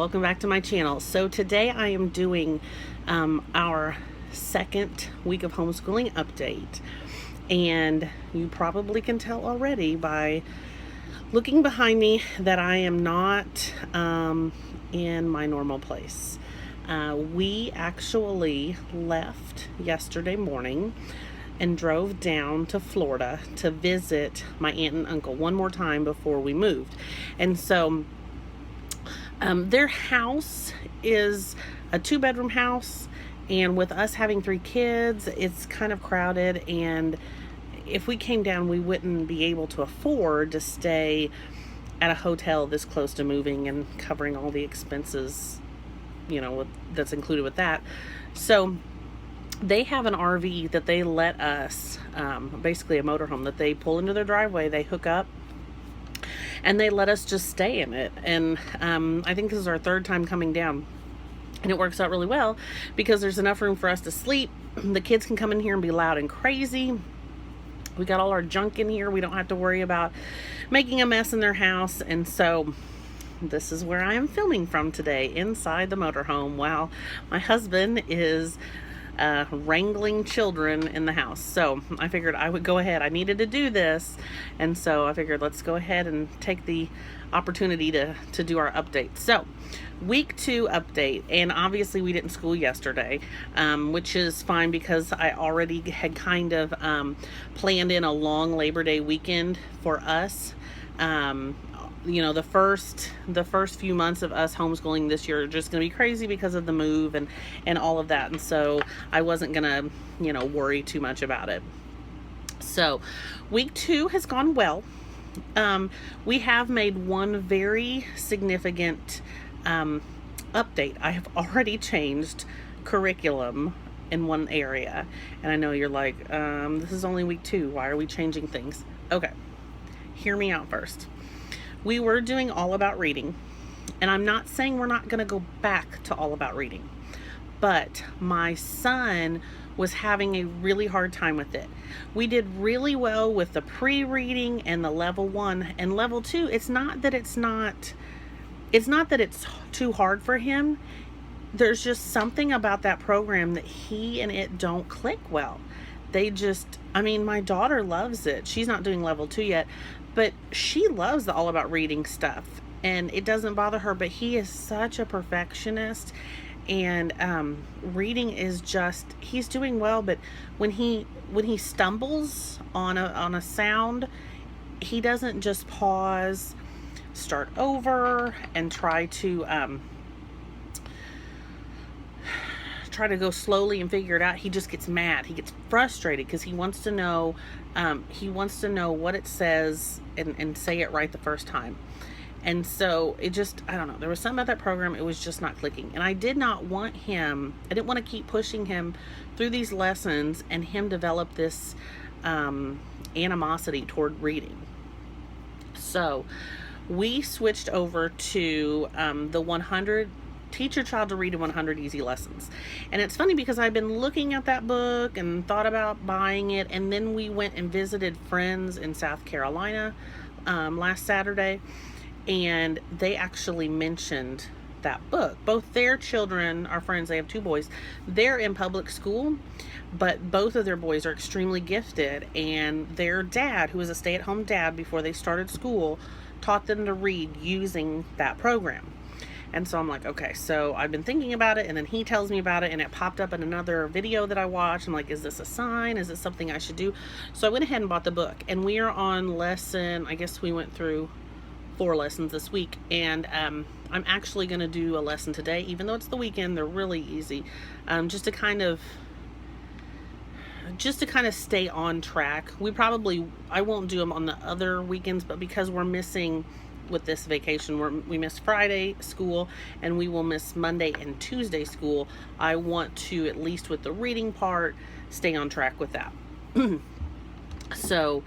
welcome back to my channel. So today I am doing our second week of homeschooling update, and you probably can tell already by looking behind me that I am not in my normal place. We actually left yesterday morning and drove down to Florida to visit my aunt and uncle one more time before we moved. And so their house is a 2-bedroom house, and with us having 3 kids, it's kind of crowded, and if we came down, we wouldn't be able to afford to stay at a hotel this close to moving and covering all the expenses, that's included with that. So they have an RV that they let us, basically a motorhome that they pull into their driveway, they hook up, and they let us just stay in it. And I think this is our 3rd time coming down, and it works out really well because there's enough room for us to sleep. The kids can come in here and be loud and crazy. We got all our junk in here. We don't have to worry about making a mess in their house. And so this is where I am filming from today, inside the motorhome, while my husband is wrangling children in the house. So I figured I would go ahead. I needed to do this, and so I figured let's go ahead and take the opportunity to do our update. So week 2 update, and obviously we didn't school yesterday, which is fine because I already had kind of planned in a long Labor Day weekend for us. The first few months of us homeschooling this year are just going to be crazy because of the move and all of that. And so I wasn't going to, worry too much about it. So week 2 has gone well. We have made one very significant update. I have already changed curriculum in one area. And I know you're like, this is only week 2. Why are we changing things? Okay, hear me out first. We were doing all about reading, and I'm not saying we're not going to go back to all about reading, but my son was having a really hard time with it. We did really well with the pre-reading and the level 1 and level 2. It's not that it's too hard for him. There's just something about that program that he and it don't click well. My daughter loves it. She's not doing level 2 yet, but she loves the all about reading stuff, and it doesn't bother her. But he is such a perfectionist, and reading is just, he's doing well, but when he stumbles on a sound, he doesn't just pause, start over, and try to go slowly and figure it out. He just gets mad. He gets frustrated because he wants to know what it says and say it right the first time. And so it just, I don't know, there was something about that program, it was just not clicking. And I didn't want to keep pushing him through these lessons and him develop this animosity toward reading. So we switched over to the 100 Teach Your Child to Read in 100 Easy Lessons. And it's funny because I've been looking at that book and thought about buying it, and then we went and visited friends in South Carolina last Saturday, and they actually mentioned that book. Both their children, our friends, they have 2 boys, they're in public school, but both of their boys are extremely gifted, and their dad, who was a stay-at-home dad before they started school, taught them to read using that program. And so I'm like, okay, so I've been thinking about it, and then he tells me about it, and it popped up in another video that I watched. I'm like, is this a sign? Is it something I should do? So I went ahead and bought the book, and we are on lesson, I guess we went through 4 lessons this week, and I'm actually going to do a lesson today, even though it's the weekend. They're really easy, just to kind of stay on track. I won't do them on the other weekends, but because we're missing with this vacation, we missed Friday school, and we will miss Monday and Tuesday school. I want to, at least with the reading part, stay on track with that. So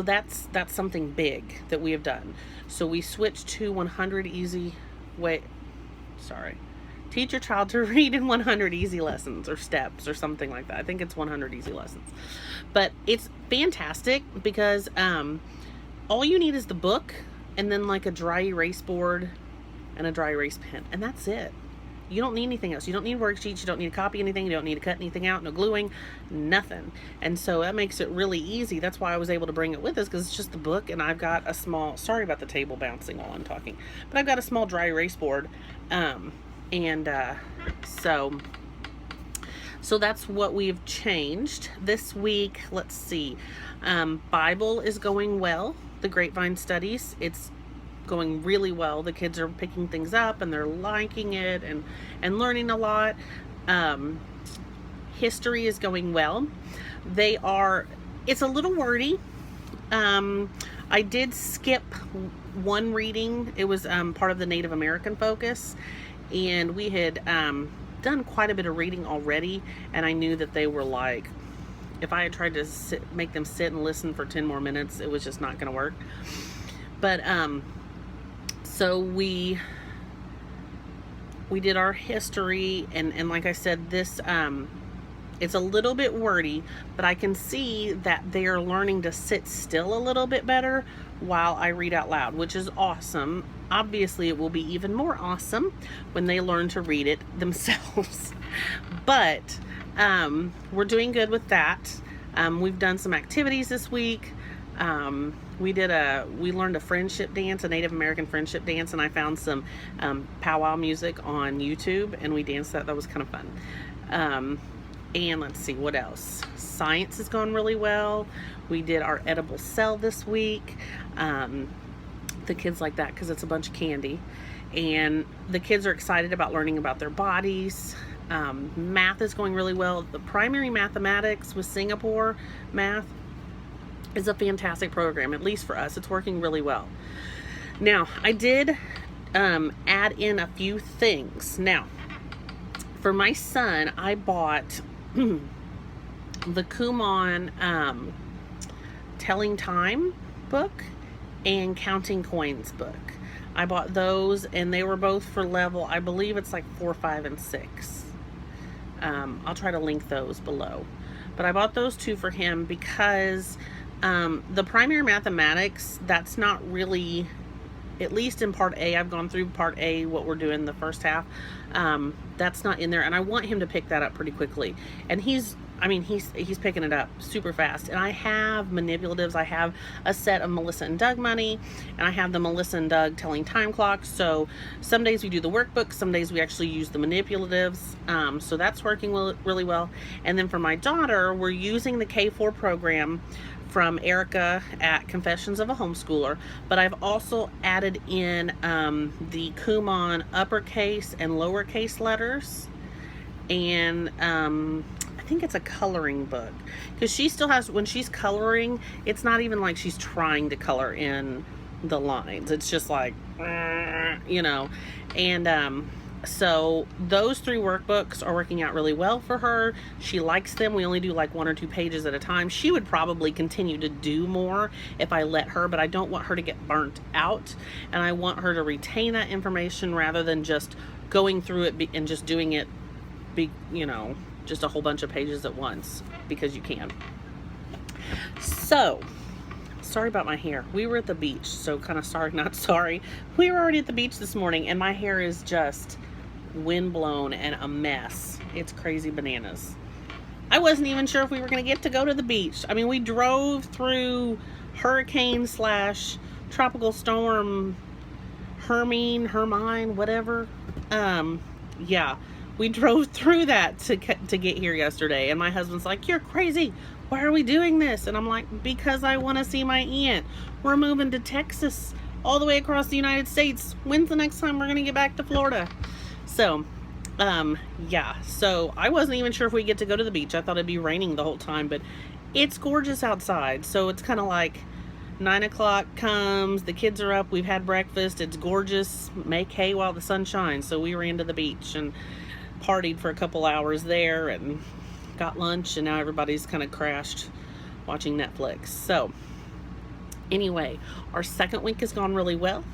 that's something big that we have done. So we switched to 100 easy Teach Your Child to Read in 100 Easy Lessons, or steps, or something like that. I think it's 100 easy lessons, but it's fantastic because all you need is the book and then like a dry erase board and a dry erase pen, and that's it. You don't need anything else. You don't need worksheets. You don't need to copy anything. You don't need to cut anything out. No gluing, nothing. And so that makes it really easy. That's why I was able to bring it with us, because it's just the book, and I've got a small, sorry about the table bouncing while I'm talking, but I've got a small dry erase board. So that's what we've changed this week. Let's see. Bible is going well. The Grapevine Studies, it's going really well. The kids are picking things up and they're liking it and learning a lot. History is going well. It's a little wordy. I did skip one reading. It was part of the Native American focus, and we had done quite a bit of reading already, and I knew that they were like, if I had tried to make them sit and listen for 10 more minutes, it was just not going to work. But so we did our history, and like I said, this it's a little bit wordy, but I can see that they are learning to sit still a little bit better while I read out loud, which is awesome. Obviously, it will be even more awesome when they learn to read it themselves. But we're doing good with that. We've done some activities this week. We learned a friendship dance, a Native American friendship dance, and I found some powwow music on YouTube, and we danced that. That was kind of fun. And let's see, what else? Science has gone really well. We did our edible cell this week. The kids like that because it's a bunch of candy. And the kids are excited about learning about their bodies. Math is going really well. The primary mathematics with Singapore math is a fantastic program, at least for us. It's working really well. Now, I did add in a few things. Now, for my son, I bought the Kumon Telling Time book and Counting Coins book. I bought those, and they were both for level, I believe it's like 4, 5, and 6. I'll try to link those below. But I bought those two for him because the primary mathematics, that's not really, at least in part A, I've gone through part A, what we're doing the first half, that's not in there, and I want him to pick that up pretty quickly. And he's picking it up super fast. And I have manipulatives. I have a set of Melissa and Doug money, and I have the Melissa and Doug telling time clocks. So some days we do the workbook, some days we actually use the manipulatives. So that's working really well. And then for my daughter, we're using the K4 program from Erica at Confessions of a Homeschooler, but I've also added in the Kumon uppercase and lowercase letters, and I think it's a coloring book, because she still has, when she's coloring, it's not even like she's trying to color in the lines. It's just like, you know, and so those 3 workbooks are working out really well for her. She likes them. We only do like 1 or 2 pages at a time. She would probably continue to do more if I let her, but I don't want her to get burnt out, and I want her to retain that information rather than just going through it and just doing it, you know, just a whole bunch of pages at once, because you can. So, sorry about my hair. We were at the beach, so kind of sorry, not sorry. We were already at the beach this morning, and my hair is just windblown and a mess. It's crazy bananas. I wasn't even sure if we were going to get to go to the beach. I mean, we drove through hurricane / tropical storm Hermine, whatever. Yeah. We drove through that to get here yesterday, and my husband's like, "You're crazy. Why are we doing this?" And I'm like, "Because I want to see my aunt. We're moving to Texas, all the way across the United States. When's the next time we're going to get back to Florida?" So, yeah. So I wasn't even sure if we get to go to the beach. I thought it'd be raining the whole time, but it's gorgeous outside. So it's kind of like 9 o'clock comes, the kids are up, we've had breakfast, it's gorgeous. Make hay while the sun shines. So we ran to the beach and partied for a couple hours there and got lunch, and now everybody's kind of crashed watching Netflix. So anyway, our second week has gone really well.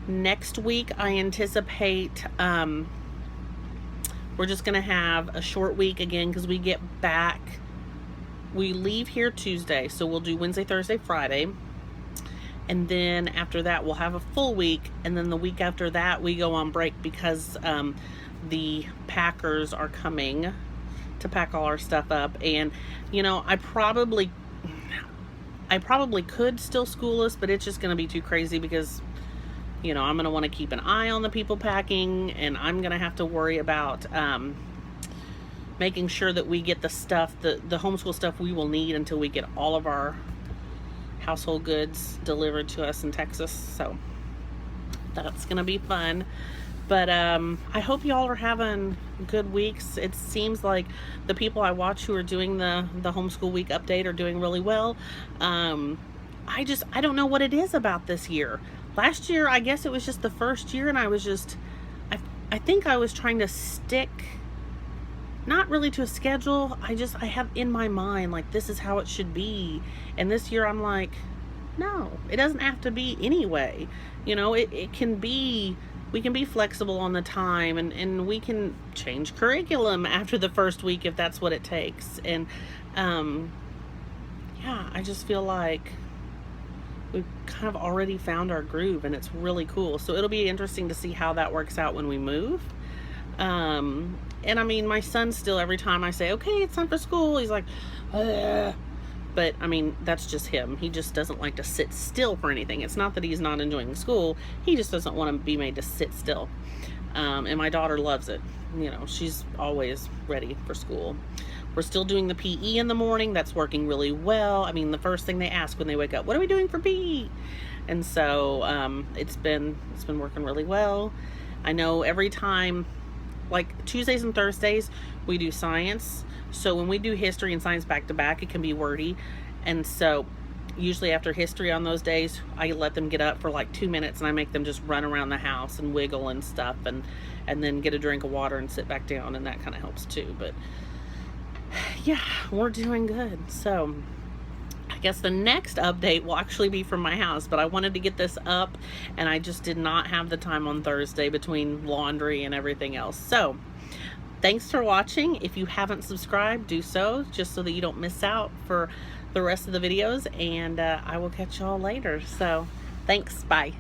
Next week I anticipate we're just gonna have a short week again, because we leave here Tuesday, so we'll do Wednesday, Thursday, Friday, and then after that we'll have a full week, and then the week after that we go on break because the packers are coming to pack all our stuff up. And you know, I probably could still school us, but it's just going to be too crazy because, you know, I'm going to want to keep an eye on the people packing, and I'm going to have to worry about making sure that we get the stuff, the homeschool stuff we will need until we get all of our household goods delivered to us in Texas. So that's going to be fun. But I hope y'all are having good weeks. It seems like the people I watch who are doing the homeschool week update are doing really well. I don't know what it is about this year. Last year, I guess it was just the first year, and I was just, I think I was trying to stick, not really to a schedule. I have in my mind, like, this is how it should be. And this year I'm like, no, it doesn't have to be anyway. You know, it can be, we can be flexible on the time, and we can change curriculum after the first week if that's what it takes. And yeah, I just feel like we've kind of already found our groove, and it's really cool. So it'll be interesting to see how that works out when we move. And I mean, my son still, every time I say, okay, it's time for school, he's like, ugh. But I mean, that's just him. He just doesn't like to sit still for anything. It's not that he's not enjoying school. He just doesn't want to be made to sit still. And my daughter loves it. You know, she's always ready for school. We're still doing the PE in the morning. That's working really well. I mean, the first thing they ask when they wake up, what are we doing for PE? And so it's been working really well. I know every time, like Tuesdays and Thursdays, we do science. So when we do history and science back to back, it can be wordy. And so usually after history on those days, I let them get up for like 2 minutes, and I make them just run around the house and wiggle and stuff, and then get a drink of water and sit back down, and that kind of helps too. But yeah, we're doing good. So I guess the next update will actually be from my house, but I wanted to get this up, and I just did not have the time on Thursday between laundry and everything else. So thanks for watching. If you haven't subscribed, do so, just so that you don't miss out for the rest of the videos, and I will catch y'all later. So thanks, bye.